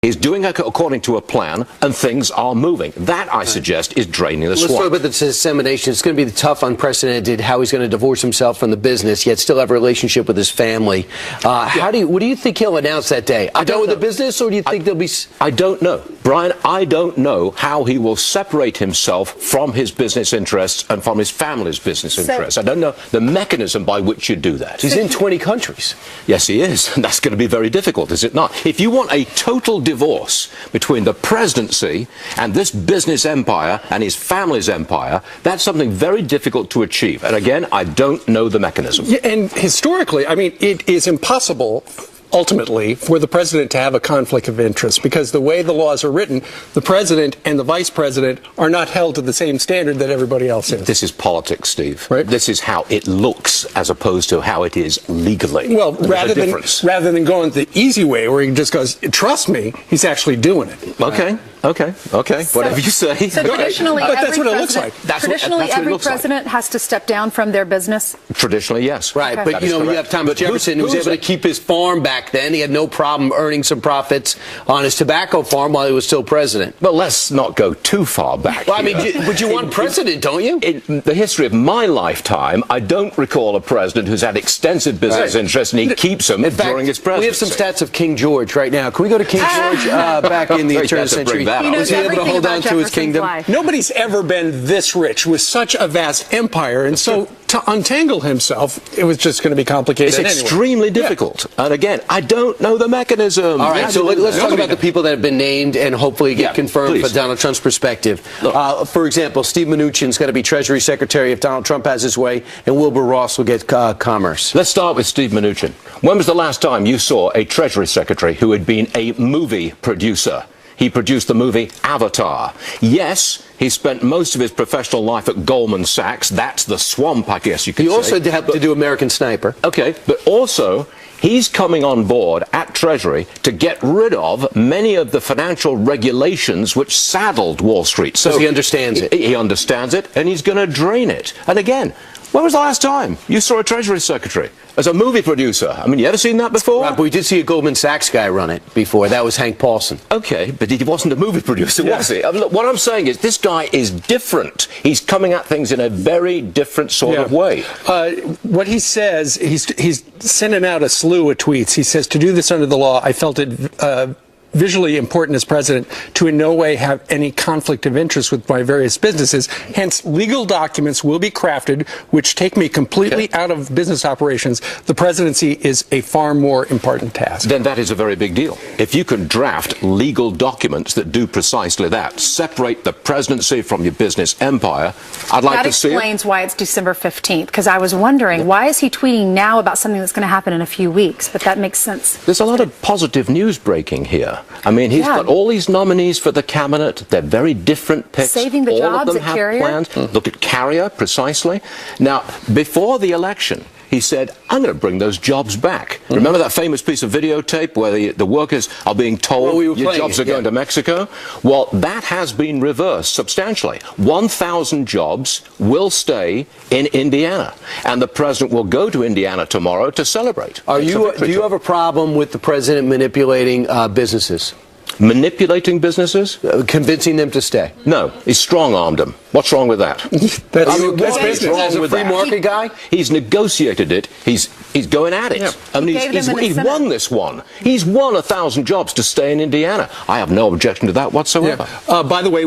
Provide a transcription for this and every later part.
He's doing it according to a plan, and things are moving. That, I suggest, is draining the swamp. Let's talk about the dissemination. It's going to be tough, unprecedented, how he's going to divorce himself from the business, yet still have a relationship with his family. What do you think he'll announce that day? I'm done with the business, or do you think there'll be... I don't know. Brian, I don't know how he will separate himself from his business interests and from his family's business interests. I don't know the mechanism by which you do that. He's in 20 countries. Yes, he is. And that's going to be very difficult, is it not? If you want a total divorce between the presidency and this business empire and his family's empire, that's something very difficult to achieve. And again, I don't know the mechanism. Yeah, and historically, I mean, it is impossible ultimately for the president to have a conflict of interest, because the way the laws are written, the president and the vice president are not held to the same standard that everybody else is. This is politics, Steve. Right? This is how it looks as opposed to how it is legally. Well, rather than going the easy way where he just goes, trust me, he's actually doing it. Okay. Whatever you say. So traditionally, but that's what it looks like. Traditionally, every president has to step down from their business. Traditionally, yes. Right, Okay. but you know, you have Thomas Jefferson, who was able to keep his farm back then. He had no problem earning some profits on his tobacco farm while he was still president. But let's not go too far back. Well, I mean, but you want president, don't you? In the history of my lifetime, I don't recall a president who's had extensive business interests, and he keeps them during his presidency. We have some stats of King George right now. Can we go to King George back in the turn of the century? Was he able to hold on to his kingdom? Life. Nobody's ever been this rich with such a vast empire, and so to untangle himself, it was just going to be complicated. It's extremely difficult. Yeah. And again, I don't know the mechanism. All right, so let's talk about the people that have been named and hopefully get confirmed from Donald Trump's perspective. For example, Steve Mnuchin's going to be Treasury Secretary if Donald Trump has his way, and Wilbur Ross will get Commerce. Let's start with Steve Mnuchin. When was the last time you saw a Treasury Secretary who had been a movie producer? He produced the movie Avatar. Yes, he spent most of his professional life at Goldman Sachs. That's the swamp, I guess you could say. He also had to do American Sniper. Okay, but also, he's coming on board at Treasury to get rid of many of the financial regulations which saddled Wall Street. So he understands it. He understands it, and he's going to drain it. And again, when was the last time you saw a Treasury Secretary as a movie producer? I mean, you ever seen that before? Right, but we did see a Goldman Sachs guy run it before. That was Hank Paulson. Okay, but he wasn't a movie producer, was he? I mean, look, what I'm saying is this guy is different. He's coming at things in a very different sort of way. What he says, he's sending out a slew of tweets. He says, to do this under the law, I felt it visually important as president to in no way have any conflict of interest with my various businesses. Hence, legal documents will be crafted which take me completely out of business operations. The presidency is a far more important task. Then that is a very big deal. If you can draft legal documents that do precisely that, separate the presidency from your business empire, I'd like to see it. That explains why it's December 15th, because I was wondering, why is he tweeting now about something that's going to happen in a few weeks? But that makes sense. There's a lot of positive news breaking here. I mean, he's got all these nominees for the cabinet. They're very different picks. Saving the all jobs of them at have Carrier? plans. Look at Carrier, precisely. Now, before the election, he said, I'm going to bring those jobs back. Remember that famous piece of videotape where the workers are being told your jobs are going to Mexico? Well, that has been reversed substantially. 1,000 jobs will stay in Indiana, and the president will go to Indiana tomorrow to celebrate. Do you have a problem with the president manipulating businesses? Manipulating businesses? Convincing them to stay? No, he strong-armed them. What's wrong with that? That's business. As a free market guy? He's negotiated it. He's going at it. Yeah. I mean, he's won this one. He's won 1,000 jobs to stay in Indiana. I have no objection to that whatsoever. By the way,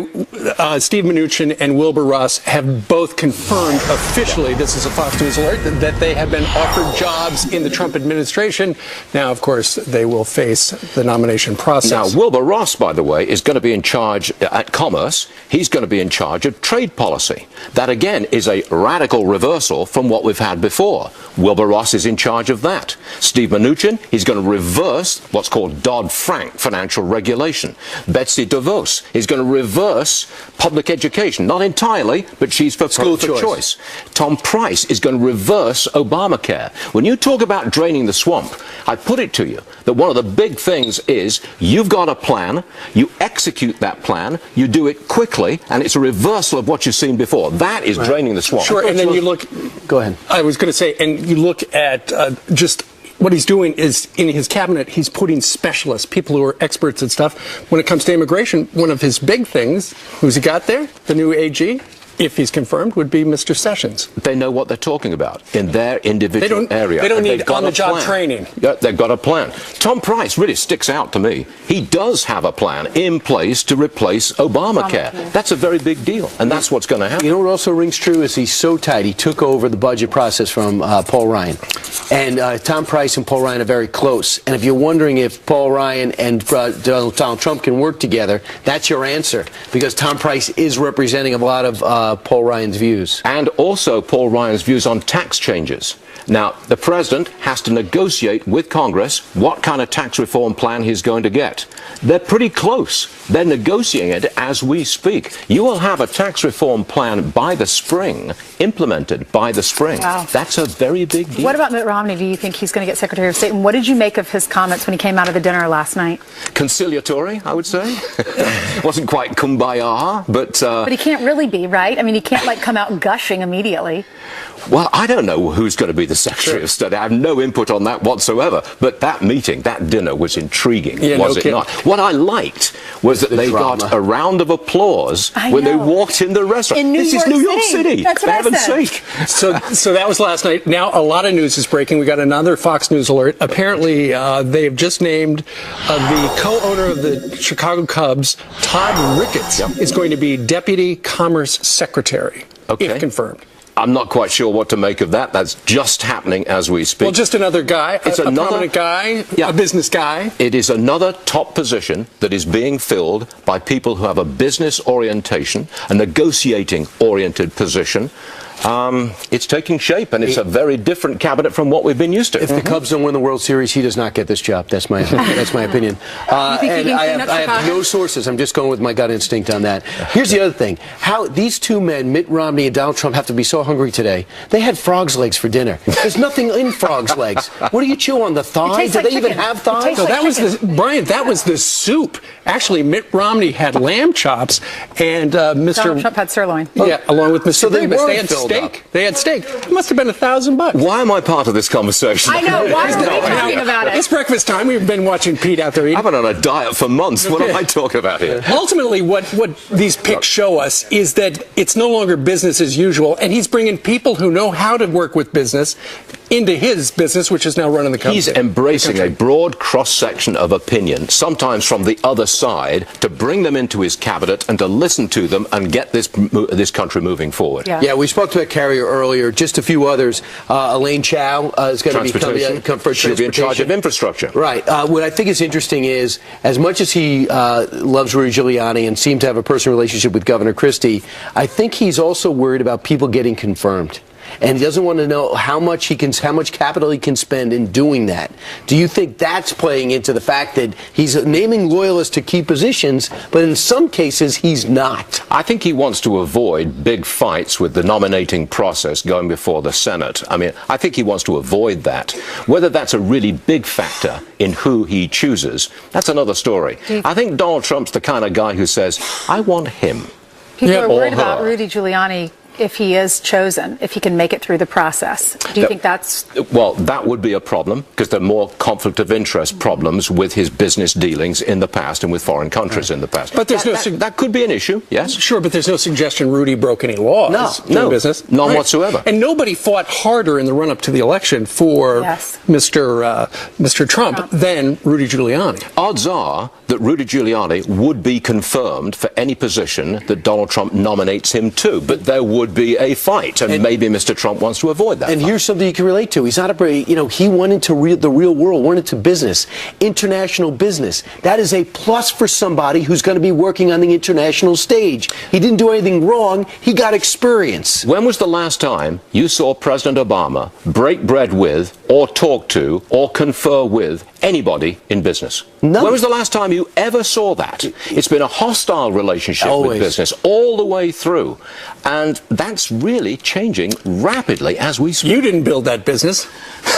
Steve Mnuchin and Wilbur Ross have both confirmed officially, this is a Fox News alert, that they have been offered jobs in the Trump administration. Now, of course, they will face the nomination process. Now, Wilbur Ross, by the way, is going to be in charge at Commerce. He's going to be in charge of trade policy. That, again, is a radical reversal from what we've had before. Wilbur Ross is in charge of that. Steve Mnuchin, he's going to reverse what's called Dodd-Frank financial regulation. Betsy DeVos is going to reverse public education. Not entirely, but she's for school choice. Tom Price is going to reverse Obamacare. When you talk about draining the swamp, I put it to you that one of the big things is you've got a plan, you execute that plan, you do it quickly, and it's a reversal of what you've seen before. That is draining the swamp. Sure, and then you look... Go ahead. I was going to say, and you look at just what he's doing is, in his cabinet, he's putting specialists, people who are experts and stuff. When it comes to immigration, one of his big things, who's he got there? The new AG, if he's confirmed, would be Mr. Sessions. They know what they're talking about in their individual area. They don't and need they've got on-the-job a plan. training. Yeah, they've got a plan. Tom Price really sticks out to me. He does have a plan in place to replace Obamacare. That's a very big deal, and that's what's going to happen. You know what also rings true is he's so tight. He took over the budget process from Paul Ryan. And Tom Price and Paul Ryan are very close. And if you're wondering if Paul Ryan and Donald Trump can work together, that's your answer. Because Tom Price is representing a lot of Paul Ryan's views. And also Paul Ryan's views on tax changes. Now, the president has to negotiate with Congress what kind of tax reform plan he's going to get. They're pretty close. They're negotiating it as we speak. You will have a tax reform plan by the spring, implemented by the spring. Wow. That's a very big deal. What about Mitt Romney? Do you think he's going to get Secretary of State? And what did you make of his comments when he came out of the dinner last night? Conciliatory, I would say. Wasn't quite kumbaya, but... But he can't really be, right? I mean, he can't, like, come out gushing immediately. Well, I don't know who's going to be the Secretary of State. I have no input on that whatsoever. But that meeting, that dinner was intriguing, was it not? What I liked was that they got a round of applause when they walked in the restaurant. This is New York City. That's what for I heaven's said. sake. So that was last night. Now a lot of news is breaking. We got another Fox News alert. Apparently, they have just named the co-owner of the Chicago Cubs, Todd Ricketts, is going to be Deputy Commerce Secretary, if confirmed. I'm not quite sure what to make of that. That's just happening as we speak. Well, just another guy, a prominent guy, a business guy. It is another top position that is being filled by people who have a business orientation, a negotiating-oriented position. It's taking shape, and it's a very different cabinet from what we've been used to. If the Cubs don't win the World Series, he does not get this job. That's my opinion. And I have no sources. I'm just going with my gut instinct on that. Here's the other thing. How these two men, Mitt Romney and Donald Trump, have to be so hungry today. They had frog's legs for dinner. There's nothing in frog's legs. What do you chew on, the thighs? Do they even have thighs? So that was Brian, that was the soup. Actually, Mitt Romney had lamb chops, and Mr. Donald Trump had sirloin. Yeah, along with Mr. So they Davis. were They had filled steak. up. They had steak. It must have been $1,000. Why am I part of this conversation? I know. Why are we talking about it? It's breakfast time. We've been watching Pete out there eating. I've been on a diet for months. What am I talking about here? Ultimately, what these pics show us is that it's no longer business as usual, and he's bringing people who know how to work with business into his business, which is now running the country. He's embracing a broad cross-section of opinion, sometimes from the other side, to bring them into his cabinet and to listen to them and get this country moving forward. Yeah, we spoke to that carrier earlier. Just a few others. Elaine Chao is going to be coming. She'll be in charge of infrastructure. Right. What I think is interesting is, as much as he loves Rudy Giuliani and seemed to have a personal relationship with Governor Christie, I think he's also worried about people getting confirmed. And he doesn't want to know how much capital he can spend in doing that. Do you think that's playing into the fact that he's naming loyalists to key positions, but in some cases he's not? I think he wants to avoid big fights with the nominating process going before the Senate. I mean, I think he wants to avoid that. Whether that's a really big factor in who he chooses, that's another story. I think Donald Trump's the kind of guy who says, I want him. People are worried about Rudy Giuliani if he is chosen, if he can make it through the process. Do you think that's... Well, that would be a problem, because there are more conflict of interest problems with his business dealings in the past and with foreign countries in the past. But there's that could be an issue, yes. Sure, but there's no suggestion Rudy broke any laws No, business. None whatsoever. And nobody fought harder in the run-up to the election for Mr. Trump than Rudy Giuliani. Odds are that Rudy Giuliani would be confirmed for any position that Donald Trump nominates him to, but there would be a fight, and maybe Mr. Trump wants to avoid that. And here's something you can relate to. He's not he went into the real world, went into business, international business. That is a plus for somebody who's going to be working on the international stage. He didn't do anything wrong. He got experience. When was the last time you saw President Obama break bread with, or talk to, or confer with anybody in business? No. When was the last time you ever saw that? It's been a hostile relationship with business all the way through. And that's really changing rapidly as we speak. You didn't build that business.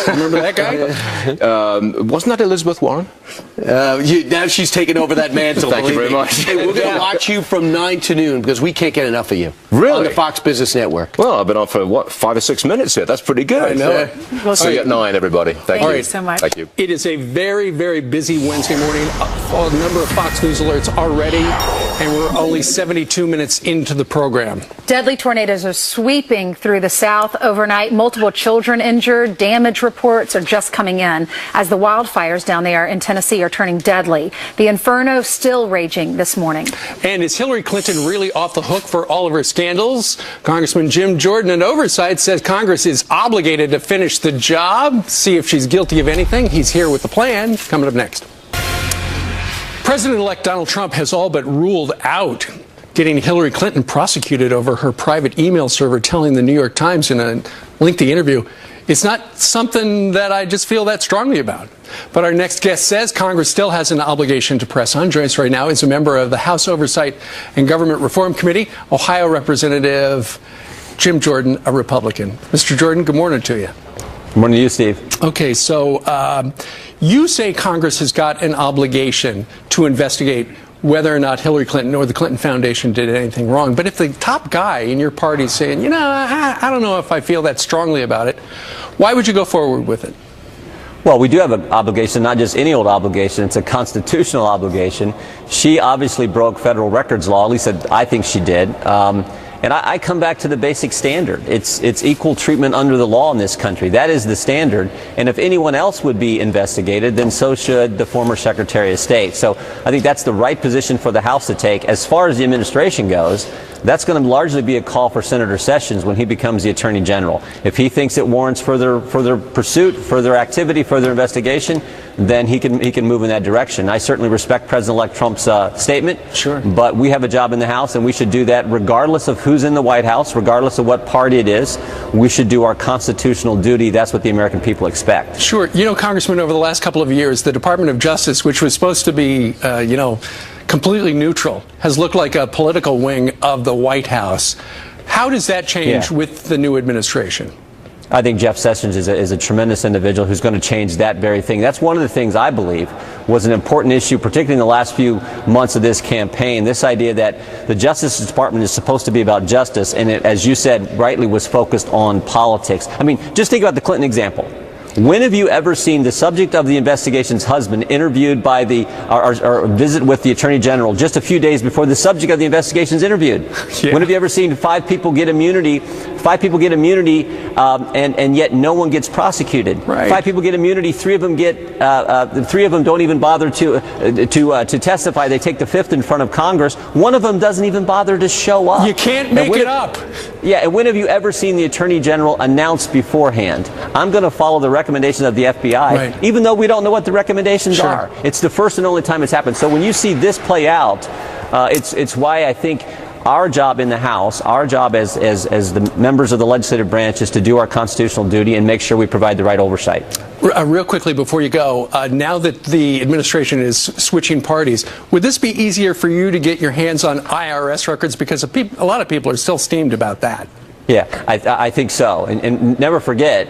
Remember that guy? Wasn't that Elizabeth Warren? Now she's taken over that mantle. Thank you believe very me. much. Hey, we're going to watch you from 9 to noon because we can't get enough of you. Really? On the Fox Business Network. Well, I've been on for, 5 or 6 minutes here. That's pretty good. I know it. We'll See you at 9, everybody. Thank Thank you. you so much. Thank you. It is a very, very busy Wednesday morning. A number of Fox News alerts already, and we're only 72 minutes into the program. Deadly tornadoes are sweeping through the South overnight. Multiple children injured. Damage reports are just coming in as the wildfires down there in Tennessee are turning deadly. The inferno still raging this morning. And is Hillary Clinton really off the hook for all of her scandals? Congressman Jim Jordan in Oversight says Congress is obligated to finish the job. See if she's guilty of anything. He's here with the plan. Coming up next. President-elect Donald Trump has all but ruled out getting Hillary Clinton prosecuted over her private email server, telling the New York Times in a lengthy interview, "It's not something that I just feel that strongly about." But our next guest says Congress still has an obligation to press on. Joining us right now is a member of the House Oversight and Government Reform Committee, Ohio Representative Jim Jordan, a Republican. Mr. Jordan, good morning to you. Good morning to you, Steve. Okay, so you say Congress has got an obligation to investigate whether or not Hillary Clinton or the Clinton Foundation did anything wrong. But if the top guy in your party is saying, I don't know if I feel that strongly about it, why would you go forward with it? Well, we do have an obligation, not just any old obligation. It's a constitutional obligation. She obviously broke federal records law, at least I think she did. And I come back to the basic standard. It's equal treatment under the law in this country. That is the standard. And if anyone else would be investigated, then so should the former Secretary of State. So I think that's the right position for the House to take. As far as the administration goes, that's going to largely be a call for Senator Sessions when he becomes the Attorney General. If he thinks it warrants further pursuit, further activity, further investigation, then he can move in that direction. I certainly respect President-elect Trump's statement. Sure. But we have a job in the House, and we should do that regardless of who's in the White House, regardless of what party it is. We should do our constitutional duty. That's what the American people expect. Sure. Congressman, over the last couple of years, the Department of Justice, which was supposed to be, completely neutral, has looked like a political wing of the White House. How does that change with the new administration? I think Jeff Sessions is a tremendous individual who's going to change that very thing. That's one of the things I believe was an important issue, particularly in the last few months of this campaign. This idea that the Justice Department is supposed to be about justice, and it, as you said, rightly was focused on politics. I mean, just think about the Clinton example. When have you ever seen the subject of the investigation's husband interviewed by or visit with the Attorney General just a few days before the subject of the investigation is interviewed? Yeah. When have you ever seen 5 people get immunity? 5 people get immunity, and yet no one gets prosecuted. Right. 5 people get immunity. 3 of them get. 3 of them don't even bother to testify. They take the 5th in front of Congress. 1 of them doesn't even bother to show up. You can't make it up. Yeah, and when have you ever seen the Attorney General announce beforehand, I'm going to follow the recommendations of the FBI, right, even though we don't know what the recommendations are? It's the first and only time it's happened. So when you see this play out, it's why I think our job in the House, our job as the members of the legislative branch, is to do our constitutional duty and make sure we provide the right oversight. Real quickly before you go, now that the administration is switching parties, would this be easier for you to get your hands on IRS records? Because a lot of people are still steamed about that. Yeah, I think so. And never forget,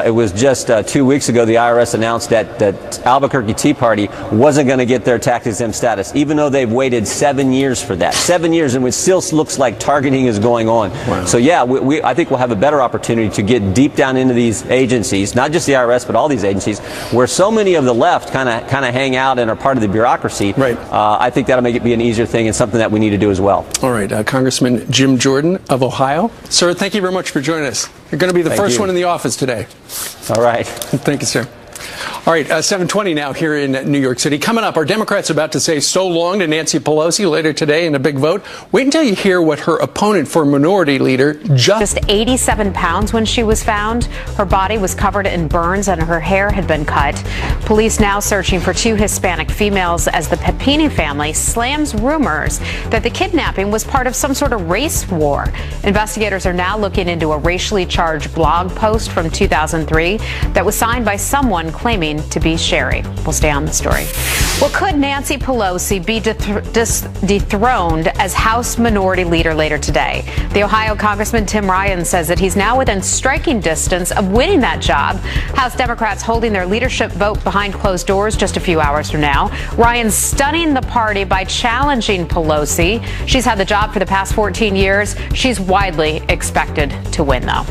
it was just 2 weeks ago the IRS announced that Albuquerque Tea Party wasn't going to get their tax-exempt status, even though they've waited 7 years for that. 7 years, and it still looks like targeting is going on. Wow. So yeah, I think we'll have a better opportunity to get deep down into these agencies, not just the IRS, but all these agencies, where so many of the left kind of hang out and are part of the bureaucracy. Right. I think that'll make it be an easier thing and something that we need to do as well. All right, Congressman Jim Jordan of Ohio. Sir, thank you very much for joining us. You're going to be the first one in the office today. All right. Thank you, sir. All right, 7:20 now here in New York City. Coming up, our Democrats about to say so long to Nancy Pelosi later today in a big vote. Wait until you hear what her opponent for Minority Leader just 87 pounds when she was found. Her body was covered in burns and her hair had been cut. Police now searching for 2 Hispanic females as the Pepini family slams rumors that the kidnapping was part of some sort of race war. Investigators are now looking into a racially charged blog post from 2003 that was signed by someone claiming to be Sherry. We'll stay on the story. Well, could Nancy Pelosi be dethroned as House Minority Leader later today? The Ohio Congressman Tim Ryan says that he's now within striking distance of winning that job. House Democrats holding their leadership vote behind closed doors just a few hours from now. Ryan's stunning the party by challenging Pelosi. She's had the job for the past 14 years. She's widely expected to win, though.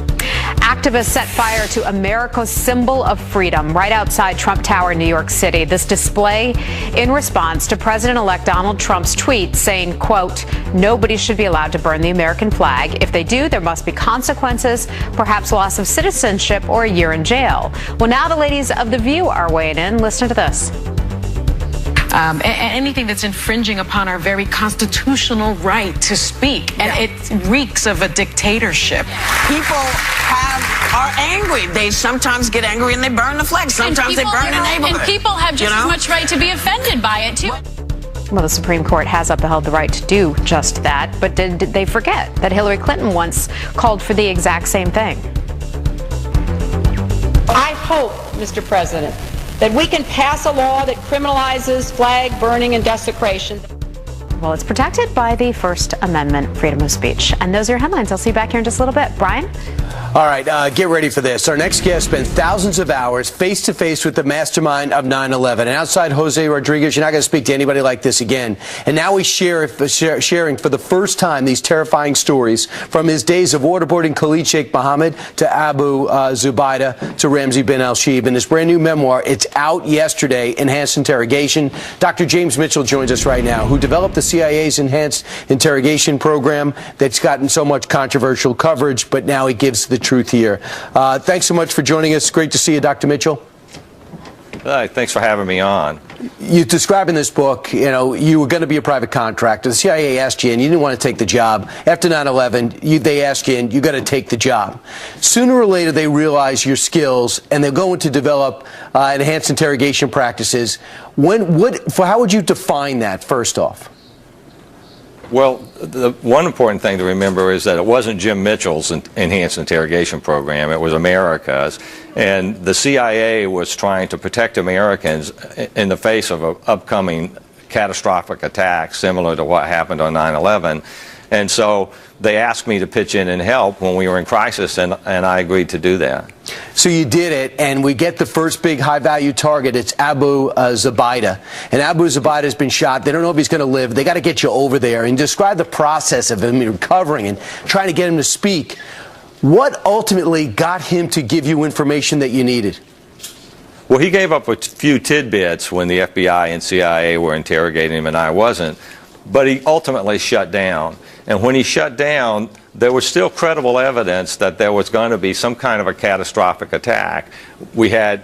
Activists set fire to America's symbol of freedom right outside Trump Tower in New York City. This display in response to President-elect Donald Trump's tweet saying, quote, nobody should be allowed to burn the American flag. If they do, there must be consequences, perhaps loss of citizenship or a year in jail. Well, now the ladies of The View are weighing in. Listen to this. Anything that's infringing upon our very constitutional right to speak. And it reeks of a dictatorship. People are angry. They sometimes get angry and they burn the flag. Sometimes they burn the neighborhood. And people have just as much right to be offended by it, too. Well, the Supreme Court has upheld the right to do just that. But did they forget that Hillary Clinton once called for the exact same thing? I hope, Mr. President, that we can pass a law that criminalizes flag burning and desecration. Well, it's protected by the First Amendment, freedom of speech. And those are your headlines. I'll see you back here in just a little bit. Brian? All right, get ready for this. Our next guest spent thousands of hours face-to-face with the mastermind of 9/11. And outside Jose Rodriguez, you're not going to speak to anybody like this again. And now he's sharing for the first time these terrifying stories from his days of waterboarding Khalid Sheikh Mohammed to Abu Zubaydah to Ramzi bin al-Shibh. In his brand new memoir, it's out yesterday, Enhanced Interrogation. Dr. James Mitchell joins us right now, who developed the CIA's Enhanced Interrogation program that's gotten so much controversial coverage, but now he gives the truth here. Thanks so much for joining us. Great to see you, Dr. Mitchell. Thanks for having me on. You describe in this book, you were going to be a private contractor. The CIA asked you, and you didn't want to take the job. After 9/11, they asked you, and you got to take the job. Sooner or later, they realize your skills, and they're going to develop enhanced interrogation practices. How would you define that, first off? Well, the one important thing to remember is that it wasn't Jim Mitchell's enhanced interrogation program. It was America's. And the CIA was trying to protect Americans in the face of an upcoming catastrophic attack similar to what happened on 9/11. And so they asked me to pitch in and help when we were in crisis, and I agreed to do that. So you did it, and we get the first big high-value target. It's Abu Zubaydah. And Abu Zubaydah has been shot. They don't know if he's going to live. They got to get you over there and describe the process of him recovering and trying to get him to speak. What ultimately got him to give you information that you needed? Well, he gave up a few tidbits when the FBI and CIA were interrogating him, and I wasn't. But he ultimately shut down. And when he shut down, there was still credible evidence that there was going to be some kind of a catastrophic attack. We had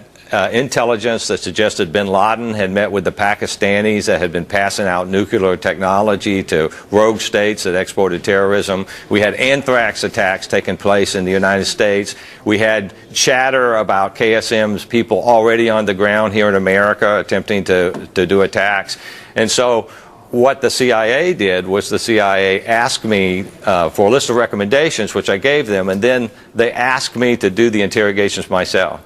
intelligence that suggested bin Laden had met with the Pakistanis that had been passing out nuclear technology to rogue states that exported terrorism. We had anthrax attacks taking place in the United States. We had chatter about KSM's people already on the ground here in America attempting to do attacks. And so what the CIA did was the CIA asked me for a list of recommendations, which I gave them, and then they asked me to do the interrogations myself.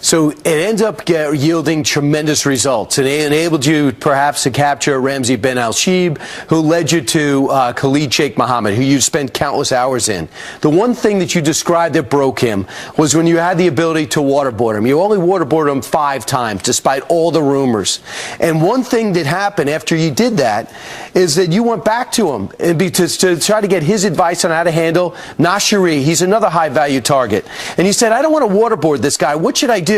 So it ends up yielding tremendous results. It enabled you perhaps to capture Ramzi bin al-Shibh, who led you to Khalid Sheikh Mohammed, who you spent countless hours in. The one thing that you described that broke him was when you had the ability to waterboard him. You only waterboarded him 5 times, despite all the rumors. And one thing that happened after you did that is that you went back to him to try to get his advice on how to handle Nashiri. He's another high-value target. And he said, I don't want to waterboard this guy. What should I do?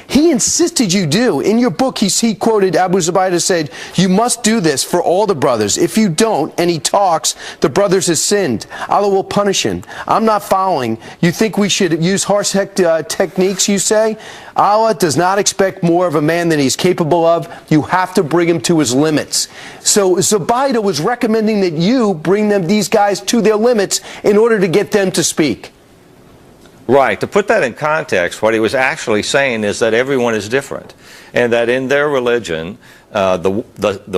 He insisted you do. In your book, he quoted Abu Zubaydah said, you must do this for all the brothers. If you don't, and he talks, the brothers have sinned. Allah will punish him. I'm not following. You think we should use harsh techniques, you say? Allah does not expect more of a man than he's capable of. You have to bring him to his limits. So Zubaydah was recommending that you bring these guys to their limits in order to get them to speak. Right. To put that in context, what he was actually saying is that everyone is different, and that in their religion, the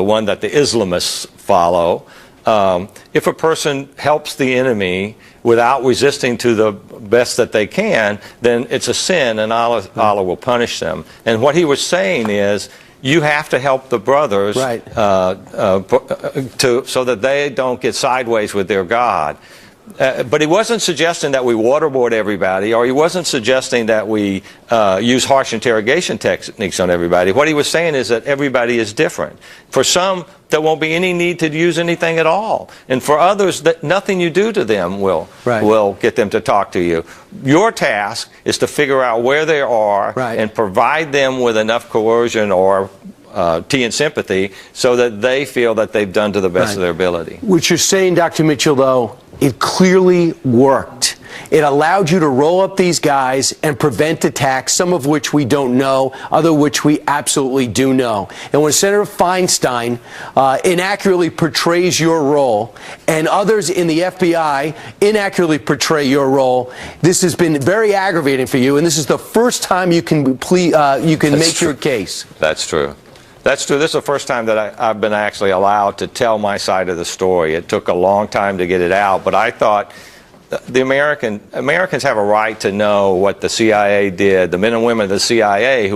one that the Islamists follow, if a person helps the enemy without resisting to the best that they can, then it's a sin, and Allah will punish them. And what he was saying is, you have to help the brothers so that they don't get sideways with their God. But he wasn't suggesting that we waterboard everybody, or he wasn't suggesting that we use harsh interrogation techniques on everybody. What he was saying is that everybody is different. For some, there won't be any need to use anything at all. And for others, that nothing you do to them will get them to talk to you. Your task is to figure out where they are and provide them with enough coercion or tea and sympathy so that they feel that they've done to the best of their ability. What you're saying, Dr. Mitchell, though, it clearly worked. It allowed you to roll up these guys and prevent attacks, some of which we don't know, other which we absolutely do know. And when Senator Feinstein inaccurately portrays your role, and others in the FBI inaccurately portray your role, this has been very aggravating for you, and this is the first time you can make your case. That's true. That's true. This is the first time that I've been actually allowed to tell my side of the story. It took a long time to get it out, but I thought the Americans have a right to know what the CIA did. The men and women of the CIA,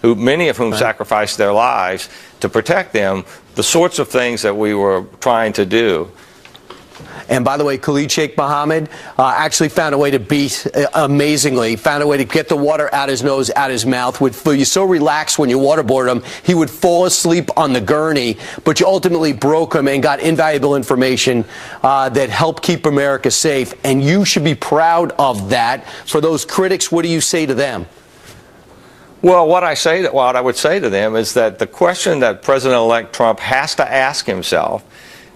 many of whom sacrificed their lives to protect them, the sorts of things that we were trying to do. And by the way, Khalid Sheikh Mohammed actually found a way to beat, amazingly, found a way to get the water out his nose, out his mouth. Would feel you so relaxed when you waterboard him, he would fall asleep on the gurney, but you ultimately broke him and got invaluable information that helped keep America safe. And you should be proud of that. For those critics, what do you say to them? Well, what I would say to them is that the question that President-elect Trump has to ask himself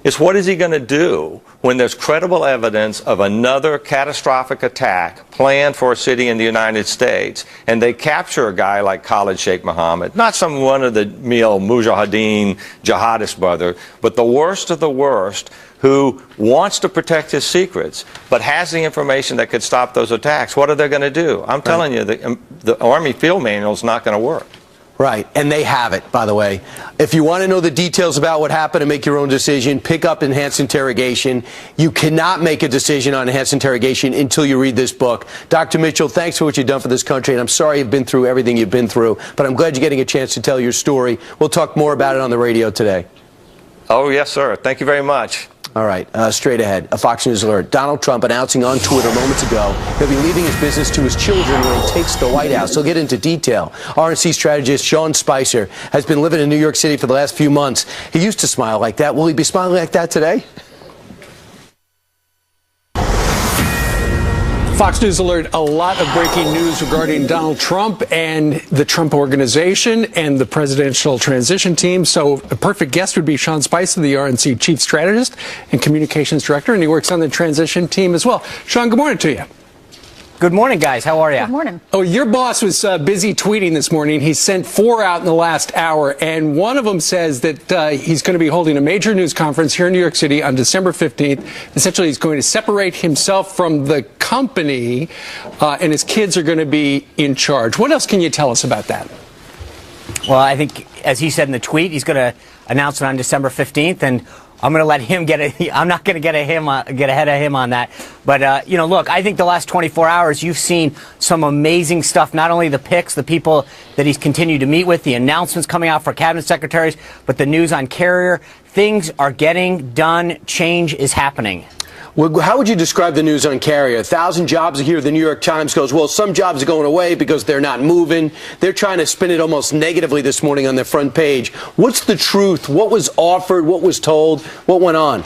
is, what is he going to do when there's credible evidence of another catastrophic attack planned for a city in the United States, and they capture a guy like Khalid Sheikh Mohammed, not some run-of-the-mill mujahideen jihadist brother, but the worst of the worst, who wants to protect his secrets, but has the information that could stop those attacks? What are they going to do? I'm telling you, the Army field manual is not going to work. Right, and they have it, by the way. If you want to know the details about what happened and make your own decision, pick up Enhanced Interrogation. You cannot make a decision on Enhanced Interrogation until you read this book. Dr. Mitchell, thanks for what you've done for this country, and I'm sorry you've been through everything you've been through, but I'm glad you're getting a chance to tell your story. We'll talk more about it on the radio today. Oh, yes, sir. Thank you very much. All right, straight ahead, a Fox News alert. Donald Trump announcing on Twitter moments ago he'll be leaving his business to his children when he takes the White House. He'll get into detail. RNC strategist Sean Spicer has been living in New York City for the last few months. He used to smile like that. Will he be smiling like that today? Fox News alert, a lot of breaking news regarding Donald Trump and the Trump Organization and the presidential transition team. So a perfect guest would be Sean Spicer, the RNC chief strategist and communications director, and he works on the transition team as well. Sean, good morning to you. Good morning, guys. How are you? Good morning. Oh, your boss was busy tweeting this morning. He sent 4 out in the last hour, and one of them says that he's going to be holding a major news conference here in New York City on December 15th. Essentially, he's going to separate himself from the company, and his kids are going to be in charge. What else can you tell us about that? Well, I think, as he said in the tweet, he's going to announce it on December 15th, and I'm going to let him I'm not going to get ahead of him on that. But, you know, look, I think the last 24 hours, you've seen some amazing stuff, not only the picks, the people that he's continued to meet with, the announcements coming out for cabinet secretaries, but the news on Carrier. Things are getting done. Change is happening. Well, how would you describe the news on Carrier? 1,000 jobs here. The New York Times goes, well, some jobs are going away because they're not moving. They're trying to spin it almost negatively this morning on their front page. What's the truth? What was offered? What was told? What went on?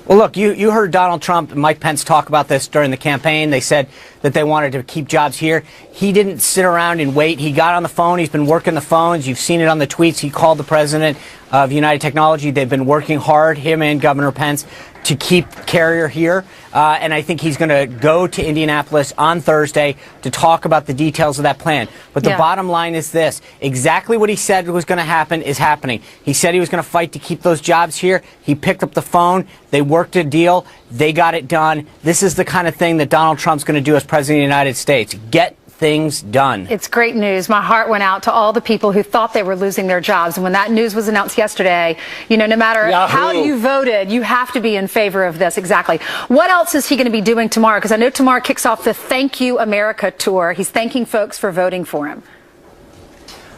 Well, look, you heard Donald Trump and Mike Pence talk about this during the campaign. They said that they wanted to keep jobs here. He didn't sit around and wait. He got on the phone. He's been working the phones. You've seen it on the tweets. He called the president of United Technology. They've been working hard, him and Governor Pence, to keep Carrier here. And I think he's going to go to Indianapolis on Thursday to talk about the details of that plan. But the bottom line is this. Exactly what he said was going to happen is happening. He said he was going to fight to keep those jobs here. He picked up the phone. They worked a deal. They got it done. This is the kind of thing that Donald Trump's going to do as president of the United States. Get things done. It's great news. My heart went out to all the people who thought they were losing their jobs. And when that news was announced yesterday, you know, no matter how you voted, you have to be in favor of this. Exactly. What else is he going to be doing tomorrow? Because I know tomorrow kicks off the Thank You America tour. He's thanking folks for voting for him.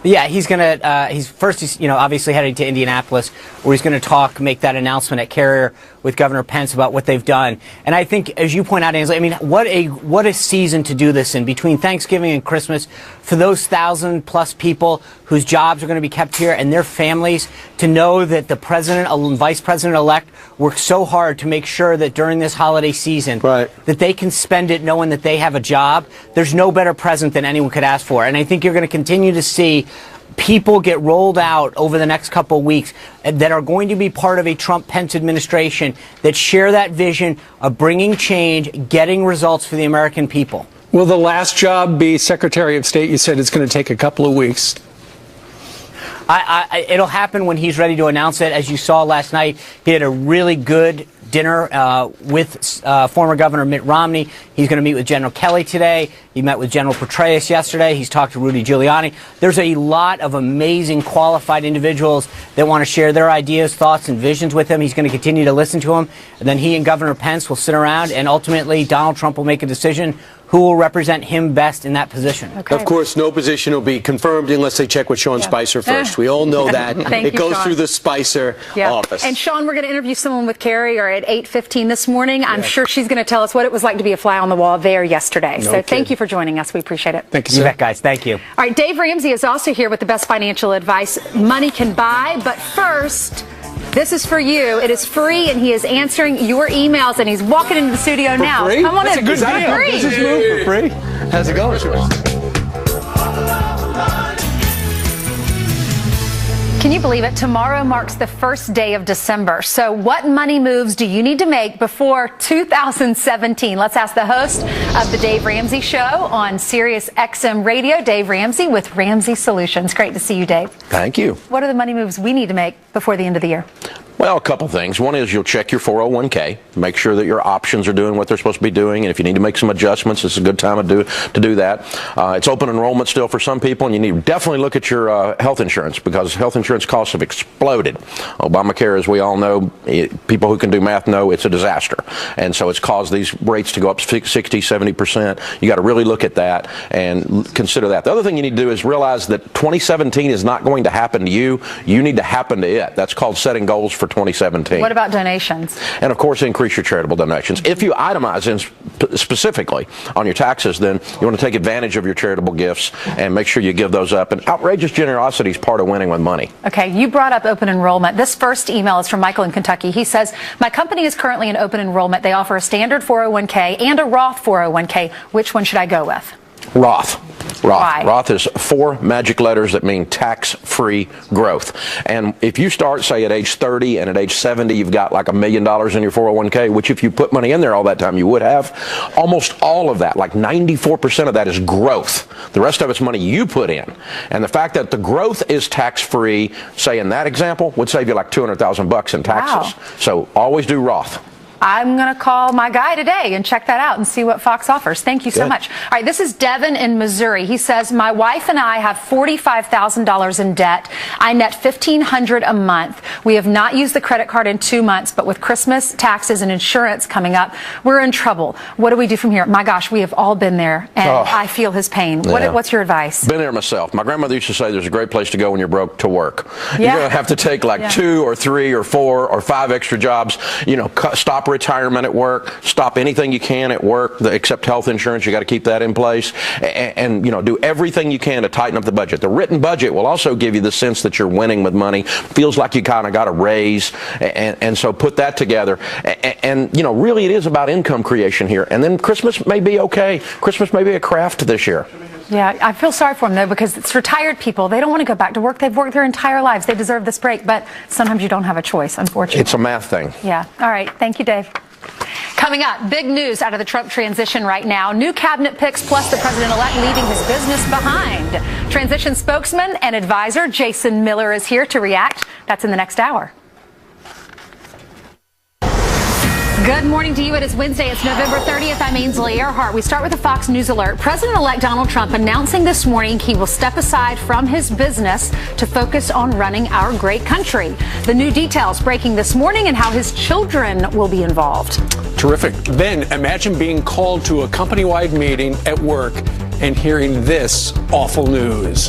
Yeah, he's obviously heading to Indianapolis, where he's going to make that announcement at Carrier with Governor Pence about what they've done. And I think, as you point out, Ainsley, I mean, what a season to do this in, between Thanksgiving and Christmas, for those 1,000+ people whose jobs are going to be kept here and their families, to know that the president and vice president-elect worked so hard to make sure that during this holiday season, that they can spend it knowing that they have a job. There's no better present than anyone could ask for. And I think you're going to continue to see people get rolled out over the next couple of weeks that are going to be part of a Trump-Pence administration that share that vision of bringing change, getting results for the American people. Will the last job be Secretary of State? You said it's going to take a couple of weeks. It'll happen when he's ready to announce it. As you saw last night, he had a really good dinner with former Governor Mitt Romney. He's going to meet with General Kelly today. He met with General Petraeus yesterday. He's talked to Rudy Giuliani. There's a lot of amazing, qualified individuals that want to share their ideas, thoughts, and visions with him. He's going to continue to listen to him. And then he and Governor Pence will sit around, and ultimately Donald Trump will make a decision who will represent him best in that position. Okay. Of course, no position will be confirmed unless they check with Sean Spicer first. We all know that. It goes through the Spicer office. And Sean, we're going to interview someone with Carrier at 8:15 this morning. I'm sure she's going to tell us what it was like to be a fly on the wall there yesterday. So thank you for joining us. We appreciate it. Thank you, sir. You bet, guys. Thank you. All right, Dave Ramsey is also here with the best financial advice money can buy. But first, this is for you. It is free, and he is answering your emails, and he's walking into the studio now. Free? Come on That's in. a good deal. Free. This is move for free. How's it going? Can you believe it? Tomorrow marks the first day of December. So what money moves do you need to make before 2017? Let's ask the host of the Dave Ramsey Show on Sirius XM Radio, Dave Ramsey with Ramsey Solutions. Great to see you, Dave. Thank you. What are the money moves we need to make before the end of the year? Well, a couple things. One is you'll check your 401k, make sure that your options are doing what they're supposed to be doing, and if you need to make some adjustments, this is a good time to do that. It's open enrollment still for some people, and you need to definitely look at your health insurance, because health insurance costs have exploded. Obamacare, as we all know, people who can do math know it's a disaster, and so it's caused these rates to go up 60, 70%. You got to really look at that and consider that. The other thing you need to do is realize that 2017 is not going to happen to you. You need to happen to it. That's called setting goals for 2017. What about donations? And of course, increase your charitable donations. If you itemize in specifically on your taxes, then you want to take advantage of your charitable gifts and make sure you give those up. And outrageous generosity is part of winning with money. Okay, you brought up open enrollment. This first email is from Michael in Kentucky. He says, my company is currently in open enrollment. They offer a standard 401k and a Roth 401k. Which one should I go with? Roth. Why? Roth is 4 magic letters that mean tax-free growth. And if you start, say, at age 30 and at age 70, you've got like $1 million in your 401k, which if you put money in there all that time, you would have. Almost all of that, like 94% of that is growth. The rest of it's money you put in. And the fact that the growth is tax-free, say in that example, would save you like $200,000 in taxes. Wow. So always do Roth. I'm going to call my guy today and check that out and see what Fox offers. Thank you so much. All right, this is Devin in Missouri. He says, my wife and I have $45,000 in debt. I net $1,500 a month. We have not used the credit card in 2 months, but with Christmas, taxes, and insurance coming up, we're in trouble. What do we do from here? My gosh, we have all been there, and I feel his pain. What's your advice? Been there myself. My grandmother used to say there's a great place to go when you're broke: to work. Yeah. You're going to have to take like 2 or 3 or 4 or 5 extra jobs. You know, stop retirement at work, stop anything you can at work except health insurance. You got to keep that in place, and you know, do everything you can to tighten up the budget. The written budget will also give you the sense that you're winning with money. Feels like you kind of got a raise, and so put that together. And you know, really, it is about income creation here. And then Christmas may be okay. Christmas may be a craft this year. Yeah, I feel sorry for them, though, because it's retired people. They don't want to go back to work. They've worked their entire lives. They deserve this break, but sometimes you don't have a choice, unfortunately. It's a math thing. Yeah. All right. Thank you, Dave. Coming up, big news out of the Trump transition right now. New cabinet picks, plus the president-elect leaving his business behind. Transition spokesman and advisor Jason Miller is here to react. That's in the next hour. Good morning to you. It is Wednesday. It's November 30th. I'm Ainsley Earhart. We start with a Fox News alert. President-elect Donald Trump announcing this morning he will step aside from his business to focus on running our great country. The new details breaking this morning and how his children will be involved. Terrific. Then imagine being called to a company-wide meeting at work and hearing this awful news.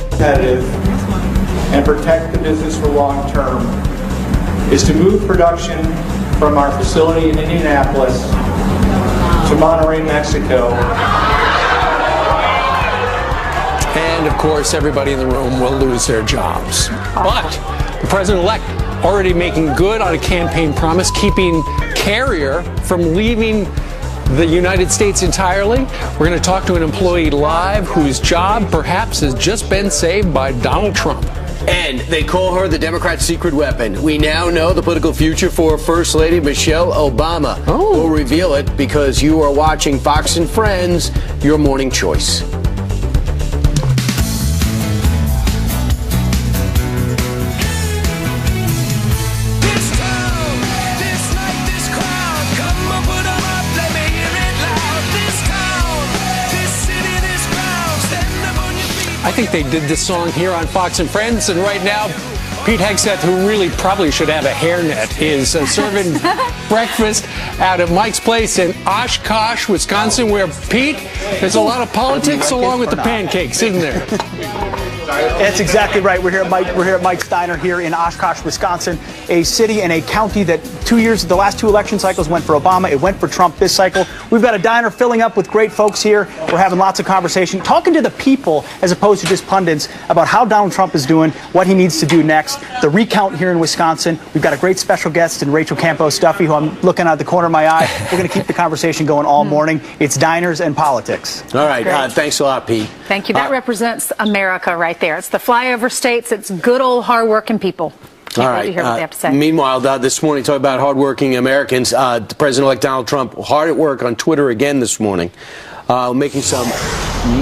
Competitive and protect the business for long term is to move production from our facility in Indianapolis to Monterrey, Mexico. And of course, everybody in the room will lose their jobs. But the president-elect already making good on a campaign promise, keeping Carrier from leaving the United States entirely. We're going to talk to an employee live whose job perhaps has just been saved by Donald Trump. And they call her the Democrats' secret weapon. We now know the political future for First Lady Michelle Obama. We'll reveal it because you are watching Fox and Friends, your morning choice. I think they did this song here on Fox and Friends, and right now, Pete Hegseth, who really probably should have a hairnet, is serving breakfast out of Mike's Place in Oshkosh, Wisconsin, where, Pete, there's a lot of politics along with the pancakes, isn't there? That's exactly right. We're here at Mike's Diner here in Oshkosh, Wisconsin, a city and a county that the last two election cycles went for Obama. It went for Trump this cycle. We've got a diner filling up with great folks here. We're having lots of conversation, talking to the people as opposed to just pundits about how Donald Trump is doing, what he needs to do next, the recount here in Wisconsin. We've got a great special guest in Rachel Campo-Stuffy, who I'm looking out the corner of my eye. We're going to keep the conversation going all morning. It's diners and politics. All right. Thanks a lot, Pete. Thank you. That represents America right there. It's the flyover states. It's good old hardworking people. Can't wait to hear what they have to say. Meanwhile, this morning, talking about hardworking Americans, President-elect Donald Trump hard at work on Twitter again this morning, making some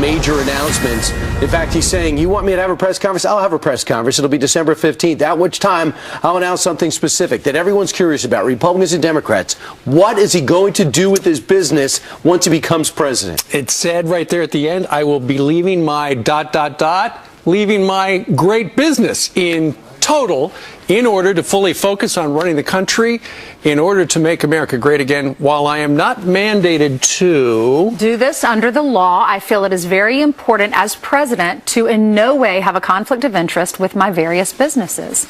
major announcements. In fact, he's saying, you want me to have a press conference? I'll have a press conference. It'll be December 15th, at which time I'll announce something specific that everyone's curious about, Republicans and Democrats. What is he going to do with his business once he becomes president? It said right there at the end, I will be leaving my ... leaving my great business in total in order to fully focus on running the country, in order to make America great again, while I am not mandated to do this under the law. I feel it is very important as president to in no way have a conflict of interest with my various businesses.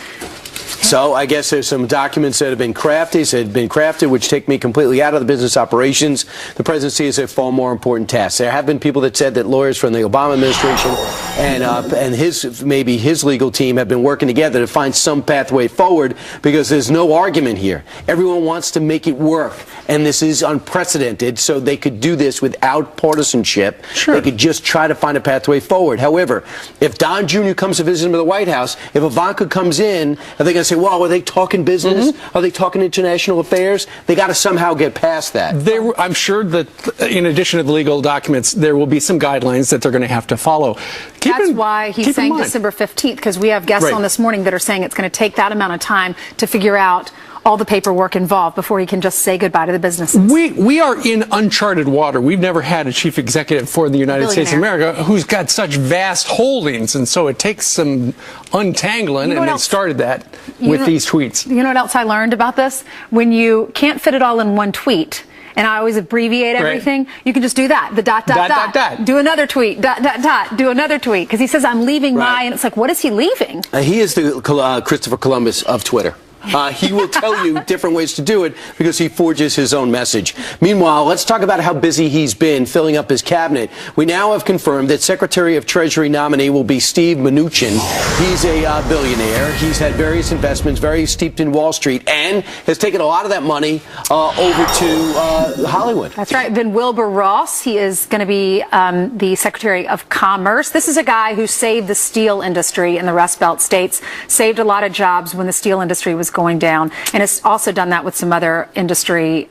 So I guess there's some documents that have been crafted, which take me completely out of the business operations. The presidency is a far more important task. There have been people that said that lawyers from the Obama administration and his legal team have been working together to find some pathway forward, because there's no argument here. Everyone wants to make it work, and this is unprecedented, so they could do this without partisanship. Sure. They could just try to find a pathway forward. However, if Don Jr. comes to visit him at the White House, if Ivanka comes in, are they going to say, well, are they talking business? Are they talking international affairs? They got to somehow get past that. I'm sure that in addition to the legal documents, there will be some guidelines that they're going to have to follow. That's why he's saying December 15th, because we have guests on this morning that are saying it's going to take that amount of time to figure out all the paperwork involved before he can just say goodbye to the businesses. We are in uncharted water. We've never had a chief executive for the United States of America who's got such vast holdings, and so it takes some untangling, and they started that with these tweets. You know what else I learned about this? When you can't fit it all in one tweet, and I always abbreviate everything, you can just do that. The ... Do another tweet. ... Do another tweet. Because he says, I'm leaving my, and it's like, what is he leaving? He is the Christopher Columbus of Twitter. He will tell you different ways to do it because he forges his own message. Meanwhile, let's talk about how busy he's been filling up his cabinet. We now have confirmed that Secretary of Treasury nominee will be Steve Mnuchin. He's a billionaire. He's had various investments, very steeped in Wall Street, and has taken a lot of that money over to Hollywood. That's right. Then Wilbur Ross, he is going to be the Secretary of Commerce. This is a guy who saved the steel industry in the Rust Belt states, saved a lot of jobs when the steel industry was going down, and has also done that with some other industries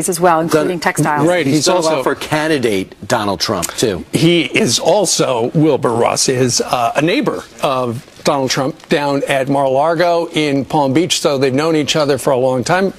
as well, including textiles. Right. He's also for candidate Donald Trump too. He is also, Wilbur Ross is a neighbor of Donald Trump down at Mar-a-Lago in Palm Beach, so they've known each other for a long time.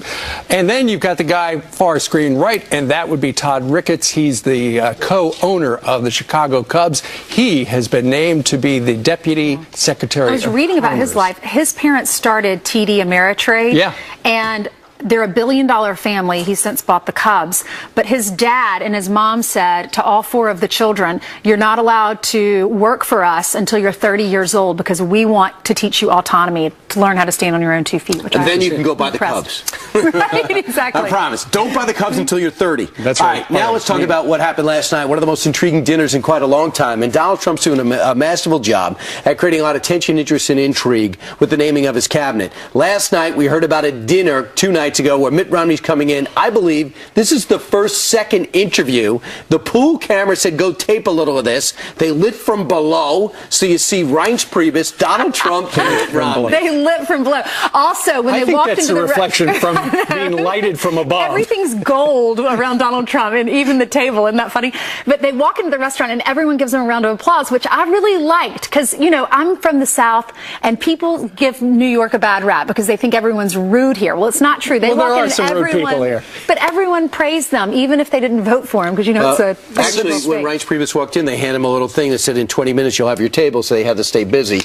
And then you've got the guy far screen right, and that would be Todd Ricketts. He's the co-owner of the Chicago Cubs. He has been named to be the Deputy Secretary. I was reading about his life. His parents started TD Ameritrade. Yeah. And they're a $1 billion family. He's since bought the Cubs. But his dad and his mom said to all 4 of the children, you're not allowed to work for us until you're 30 years old because we want to teach you autonomy, to learn how to stand on your own 2 feet. And then you can go buy the Cubs. Right, exactly. I promise. Don't buy the Cubs until you're 30. That's All right. right, now let's talk about what happened last night. One of the most intriguing dinners in quite a long time. And Donald Trump's doing a masterful job at creating a lot of tension, interest, and intrigue with the naming of his cabinet. Last night, we heard about a dinner 2 nights ago where Mitt Romney's coming in. I believe this is the second interview. The pool camera said, go tape a little of this. They lit from below, so you see Reince Priebus, Donald Trump, and Mitt Romney. They lit from below. Also, when they walked into the reflection from being lighted from above. Everything's gold around Donald Trump, and even the table. Isn't that funny? But they walk into the restaurant, and everyone gives them a round of applause, which I really liked, because, you know, I'm from the South, and people give New York a bad rap because they think everyone's rude here. Well, it's not true. They walk in and some rude people here. But everyone praised them, even if they didn't vote for him, because, you know, it's a actually, when Reince Priebus walked in, they handed him a little thing that said, in 20 minutes, you'll have your table, so they had to stay busy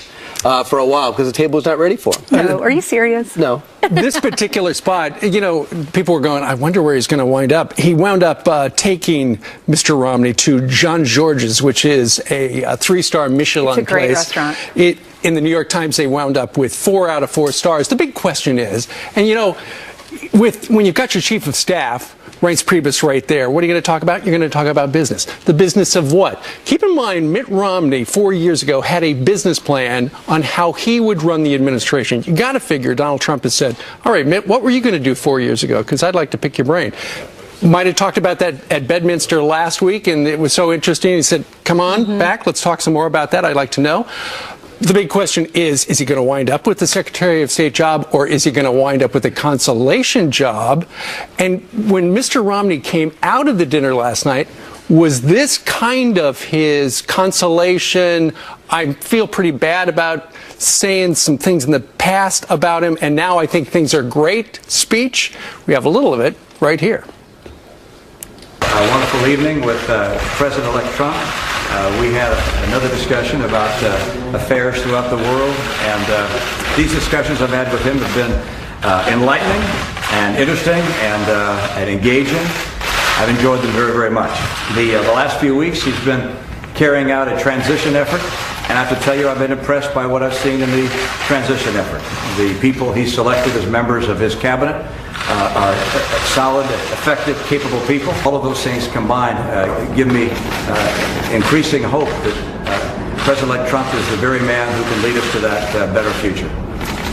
for a while because the table was not ready for him. No, are you serious? No. This particular spot, you know, people were going, I wonder where he's going to wind up. He wound up taking Mr. Romney to Jean Georges, which is a 3-star Michelin It's a great place. restaurant. In the New York Times, they wound up with 4 out of 4 stars. The big question is, and you know, when you've got your chief of staff, Reince Priebus right there, what are you going to talk about? You're going to talk about business. The business of what? Keep in mind, Mitt Romney 4 years ago had a business plan on how he would run the administration. You got to figure Donald Trump has said, all right, Mitt, what were you going to do 4 years ago? Because I'd like to pick your brain. Might have talked about that at Bedminster last week, and it was so interesting. He said, come on back, let's talk some more about that. I'd like to know. The big question is he going to wind up with the Secretary of State job, or is he going to wind up with a consolation job? And when Mr. Romney came out of the dinner last night, was this kind of his consolation? I feel pretty bad about saying some things in the past about him, and now I think things are great speech. We have a little of it right here. A wonderful evening with President-elect Trump. We had another discussion about affairs throughout the world, and these discussions I've had with him have been enlightening and interesting and engaging. I've enjoyed them very, very much. The last few weeks he's been carrying out a transition effort, and I have to tell you I've been impressed by what I've seen in the transition effort. The people he selected as members of his cabinet are solid, effective, capable people. All of those things combined give me increasing hope that President-elect Trump is the very man who can lead us to that better future.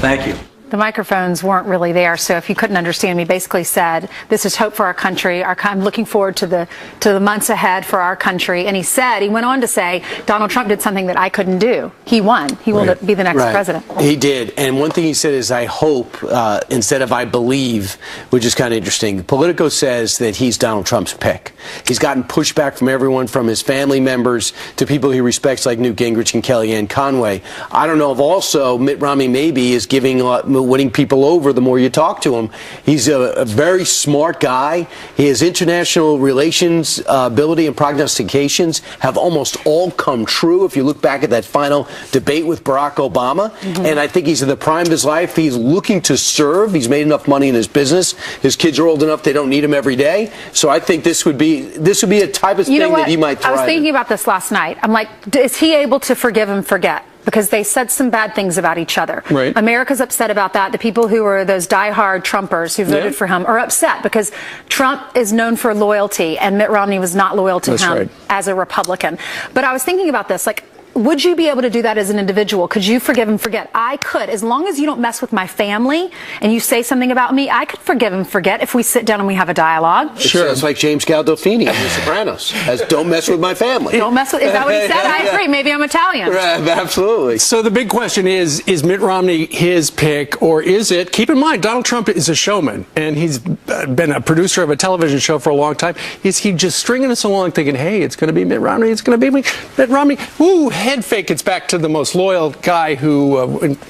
Thank you. The microphones weren't really there, so if you couldn't understand me, basically said, this is hope for our country. I'm looking forward to the months ahead for our country. And he went on to say, Donald Trump did something that I couldn't do. He won. He will be the next president. He did. And one thing he said is, I hope, instead of I believe, which is kind of interesting. Politico says that he's Donald Trump's pick. He's gotten pushback from everyone, from his family members to people he respects like Newt Gingrich and Kellyanne Conway. I don't know if also Mitt Romney maybe is giving winning people over the more you talk to him. He's a very smart guy. His international relations ability and prognostications have almost all come true if you look back at that final debate with Barack Obama. And I think he's in the prime of his life. He's looking to serve. He's made enough money in his business. His kids are old enough they don't need him every day. So I think this would be a type of thing that he might thrive I was thinking about this last night. I'm like, is he able to forgive and forget? Because they said some bad things about each other. Right. America's upset about that. The people who are those diehard Trumpers who voted for him are upset because Trump is known for loyalty, and Mitt Romney was not loyal to him as a Republican. But I was thinking about this, like, would you be able to do that as an individual? Could you forgive and forget? I could. As long as you don't mess with my family and you say something about me, I could forgive and forget if we sit down and we have a dialogue. Sure. It's like James Gandolfini in The Sopranos. Don't mess with my family. Don't mess with, is that what he said? I agree. Maybe I'm Italian. Right, absolutely. So the big question is Mitt Romney his pick, or is it? Keep in mind, Donald Trump is a showman, and he's been a producer of a television show for a long time. Is he just stringing us along thinking, hey, it's going to be Mitt Romney, it's going to be Mitt Romney? Ooh, hey. head fake, it's back to the most loyal guy who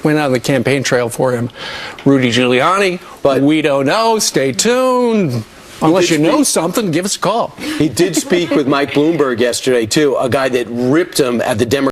went on the campaign trail for him, Rudy Giuliani. But we don't know. Stay tuned. Unless you know something, give us a call. He did speak with Mike Bloomberg yesterday, too, a guy that ripped him at the Democrats.